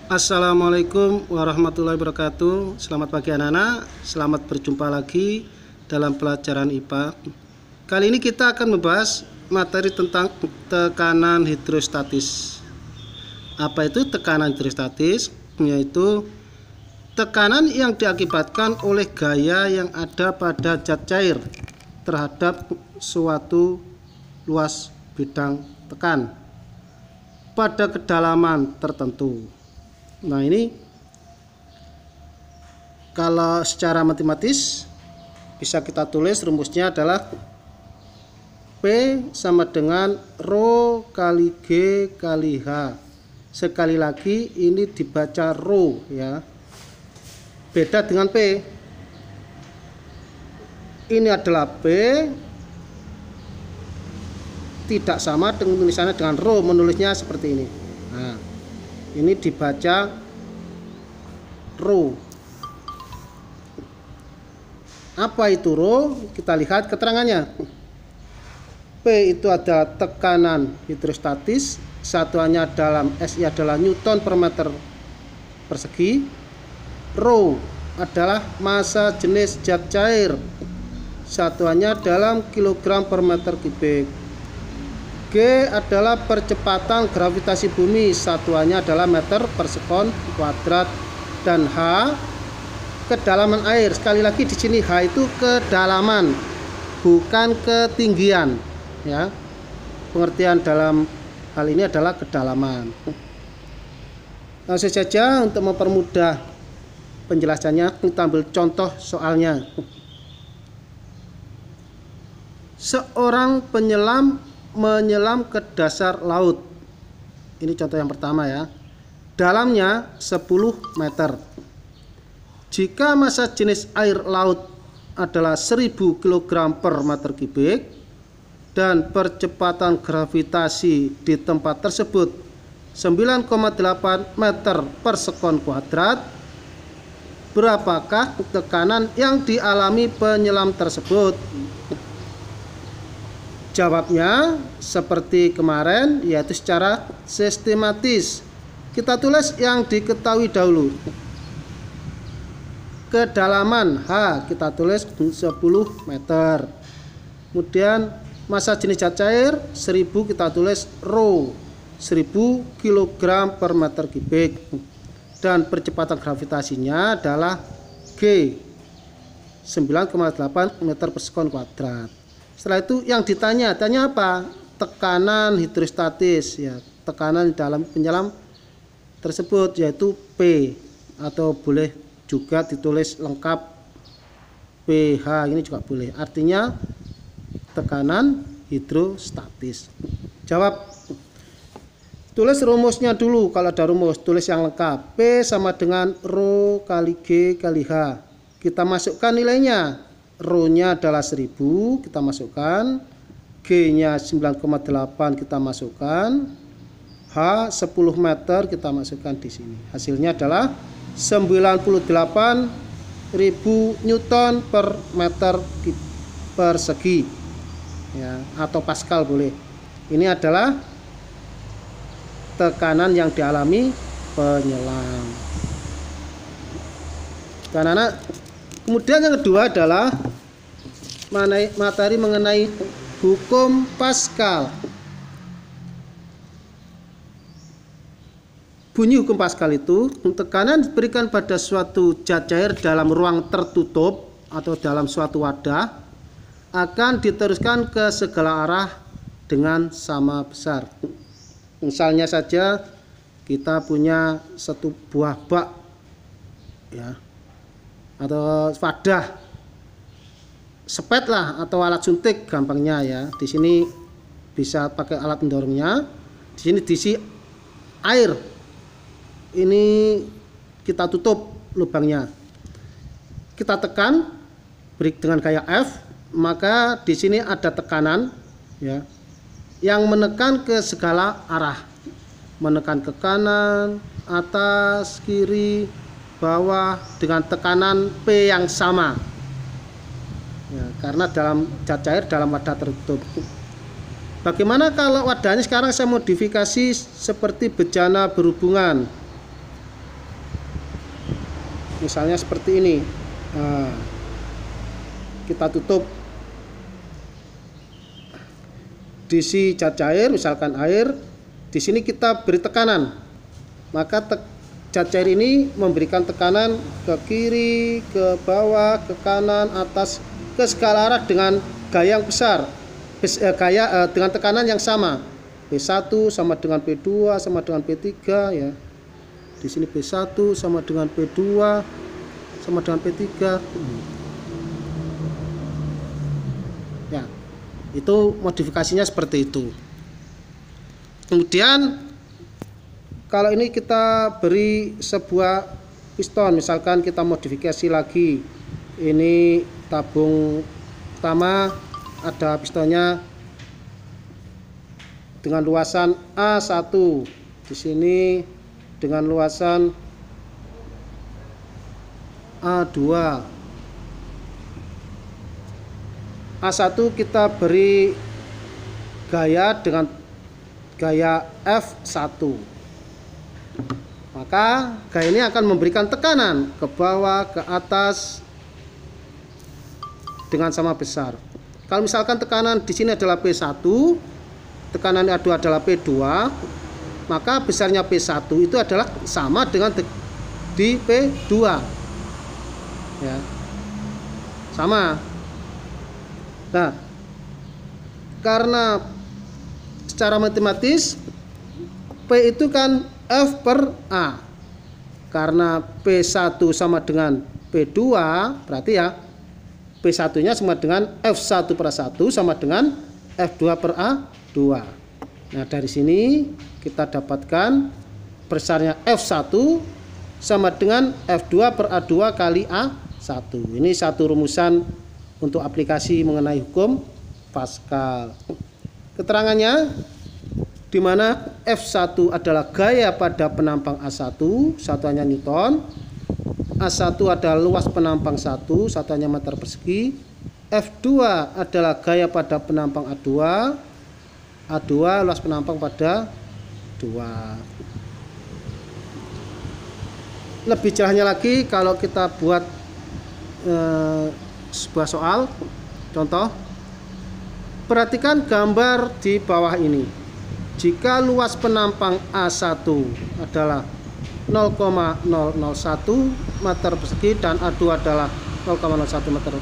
Assalamualaikum warahmatullahi wabarakatuh. Selamat pagi anak-anak. Selamat berjumpa lagi dalam pelajaran IPA. Kali ini kita akan membahas materi tentang tekanan hidrostatis. Apa itu tekanan hidrostatis? Yaitu tekanan yang diakibatkan oleh gaya yang ada pada zat cair terhadap suatu luas bidang tekan pada kedalaman tertentu. Nah, ini kalau secara matematis bisa kita tulis rumusnya adalah P sama dengan Rho kali G kali H. Sekali lagi ini dibaca Rho ya. Beda dengan P. Ini adalah P, tidak sama dengan tulisannya dengan Rho, menulisnya seperti ini. Nah, ini dibaca Rho. Apa itu Rho? Kita lihat keterangannya. P itu adalah tekanan hidrostatis, satuannya dalam SI adalah Newton per meter persegi. Rho adalah massa jenis zat cair, satuannya dalam kilogram per meter kubik. G adalah percepatan gravitasi bumi, satuannya adalah meter per sekon kuadrat, dan H kedalaman air. Sekali lagi di sini H itu kedalaman, bukan ketinggian ya. Pengertian dalam hal ini adalah kedalaman. Langsung saja untuk mempermudah penjelasannya kita ambil contoh soalnya. Seorang penyelam menyelam ke dasar laut. Ini contoh yang pertama ya. Dalamnya 10 meter. Jika massa jenis air laut adalah 1000 kg per meter kubik dan percepatan gravitasi di tempat tersebut 9,8 meter per sekon kuadrat, berapakah tekanan yang dialami penyelam tersebut? Jawabnya seperti kemarin, yaitu secara sistematis. Kita tulis yang diketahui dahulu. Kedalaman H kita tulis 10 meter. Kemudian massa jenis zat cair 1000 kita tulis Rho, 1000 kg per meter kubik. Dan percepatan gravitasinya adalah G, 9,8 meter per sekon kuadrat. Setelah itu yang tanya apa? Tekanan hidrostatis ya, tekanan dalam penyelam tersebut yaitu P, atau boleh juga ditulis lengkap PH, ini juga boleh. Artinya tekanan hidrostatis. Jawab. Tulis rumusnya dulu, kalau ada rumus tulis yang lengkap. P sama dengan Rho kali G kali H. Kita masukkan nilainya. Rho-nya adalah 1000, kita masukkan. G-nya 9,8 kita masukkan. H 10 meter kita masukkan di sini. Hasilnya adalah 98.000 Newton per meter persegi. Ya, atau Pascal boleh. Ini adalah tekanan yang dialami penyelam. Dan anak, kemudian yang kedua adalah materi mengenai hukum Pascal. Bunyi hukum Pascal itu, tekanan diberikan pada suatu zat cair dalam ruang tertutup atau dalam suatu wadah akan diteruskan ke segala arah dengan sama besar. Misalnya saja kita punya satu buah bak ya, atau wadah, sepet lah, atau alat suntik gampangnya ya. Di sini bisa pakai alat mendorongnya. Di sini diisi air. Ini kita tutup lubangnya. Kita tekan, beri dengan gaya F, maka di sini ada tekanan ya, yang menekan ke segala arah. Menekan ke kanan, atas, kiri, bawah dengan tekanan P yang sama ya, karena dalam zat cair dalam wadah tertutup. Bagaimana kalau wadahnya sekarang saya modifikasi seperti bejana berhubungan? misalnya seperti ini. Nah, kita tutup. Diisi zat cair, misalkan air. Di sini kita beri tekanan, maka zat cair ini memberikan tekanan ke kiri, ke bawah, ke kanan, atas, ke segala arah dengan gaya yang besar, dengan tekanan yang sama. P1 sama dengan P2 sama dengan P3 ya. Di sini P1 sama dengan P2 sama dengan P3. Ya, itu modifikasinya seperti itu. Kemudian kalau ini kita beri sebuah piston, misalkan kita modifikasi lagi. Ini tabung pertama, ada pistonnya dengan luasan A1. Di sini dengan luasan A2. A1 kita beri gaya dengan gaya F1. Maka gaya ini akan memberikan tekanan ke bawah, ke atas dengan sama besar. Kalau misalkan tekanan di sini adalah P1, tekanan A2 adalah P2, maka besarnya P1 itu adalah sama dengan di P2. Ya. Sama. Nah, karena secara matematis P itu kan F per A. Karena P1 sama dengan P2, berarti ya P1 nya sama dengan F1 per A1 sama dengan F2 per A2. Nah, dari sini kita dapatkan besarnya F1 sama dengan F2 per A2 kali A1. Ini satu rumusan untuk aplikasi mengenai hukum Pascal. Keterangannya, di mana F1 adalah gaya pada penampang A1, satuannya Newton. A1 adalah luas penampang 1, satuannya meter persegi. F2 adalah gaya pada penampang A2. A2 luas penampang pada 2. Lebih jelasnya lagi kalau kita buat sebuah soal. Contoh, perhatikan gambar di bawah ini. Jika luas penampang A1 adalah 0,001 meter persegi dan A2 adalah 0,01 meter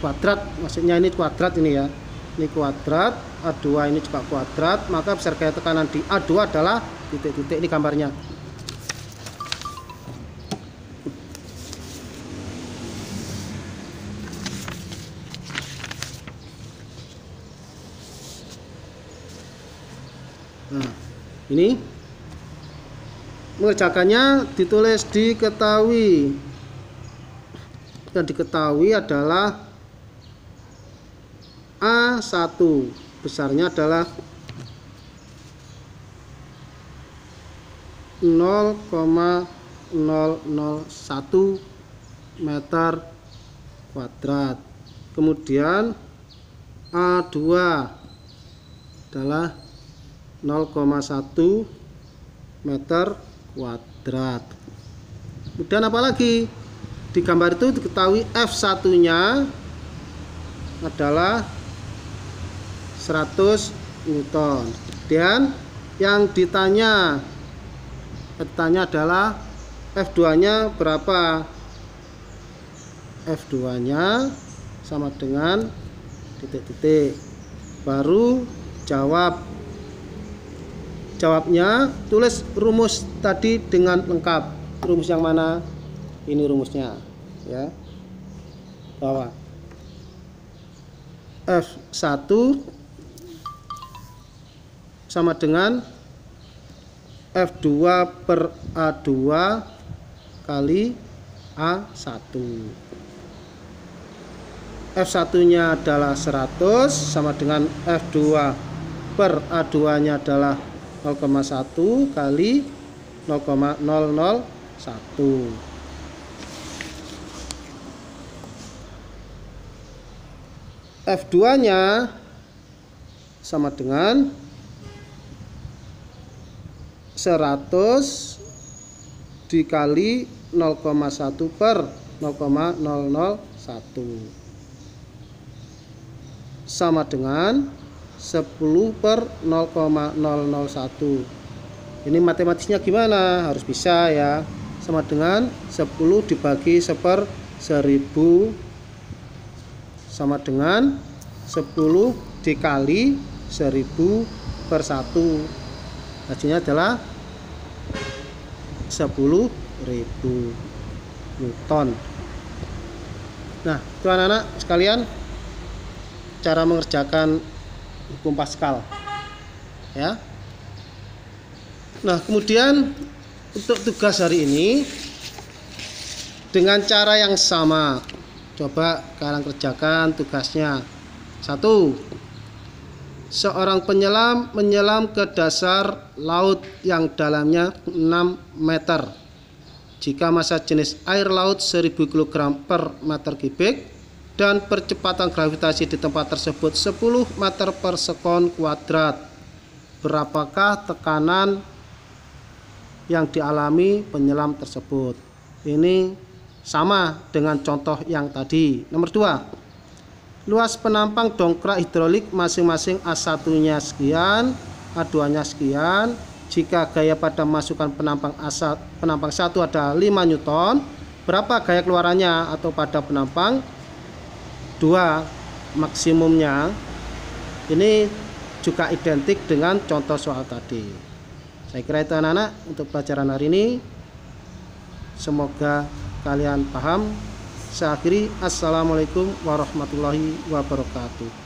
kuadrat, maksudnya ini kuadrat ini ya, ini kuadrat, A2 ini juga kuadrat, maka besar gaya tekanan di A2 adalah titik-titik. Ini gambarnya. Nah, ini mengerjakannya ditulis diketahui. Yang diketahui adalah A1 besarnya adalah 0,001 meter kuadrat. Kemudian A2 adalah 0,1 meter kuadrat. Kemudian apalagi di gambar itu diketahui F1 nya adalah 100 Newton. Dan yang ditanya adalah F2 nya berapa? F2 nya sama dengan titik-titik. Baru jawabnya tulis rumus tadi dengan lengkap. Rumus yang mana? Ini rumusnya ya. Bahwa F1 sama dengan F2 per A2 kali A1. F1 nya adalah 100 sama dengan F2 per A2 nya adalah 0,1 kali 0,001. F2 nya sama dengan 100 dikali 0,1 per 0,001 sama dengan 10 per 0,001. Ini matematisnya gimana? Harus bisa ya. Sama dengan 10 dibagi 1/1000 sama dengan 10 dikali 1000 per 1. Hasilnya adalah 10.000 Newton. Nah, itu anak-anak sekalian cara mengerjakan hukum Pascal ya. Nah, kemudian untuk tugas hari ini dengan cara yang sama, coba kalian kerjakan tugasnya. 1. Seorang penyelam menyelam ke dasar laut yang dalamnya 6 meter. Jika massa jenis air laut 1000 kg per meter kubik dan percepatan gravitasi di tempat tersebut 10 meter per sekon kuadrat, berapakah tekanan yang dialami penyelam tersebut? Ini sama dengan contoh yang tadi. Nomor 2. Luas penampang dongkrak hidrolik masing-masing A1-nya sekian, A2-nya sekian. Jika gaya pada masukan penampang 1 ada 5 Newton, berapa gaya keluarannya atau pada penampang 2 maksimumnya? Ini juga identik dengan contoh soal tadi. Saya kira itu anak-anak untuk pelajaran hari ini. Semoga kalian paham. Saya akhiri, assalamualaikum warahmatullahi wabarakatuh.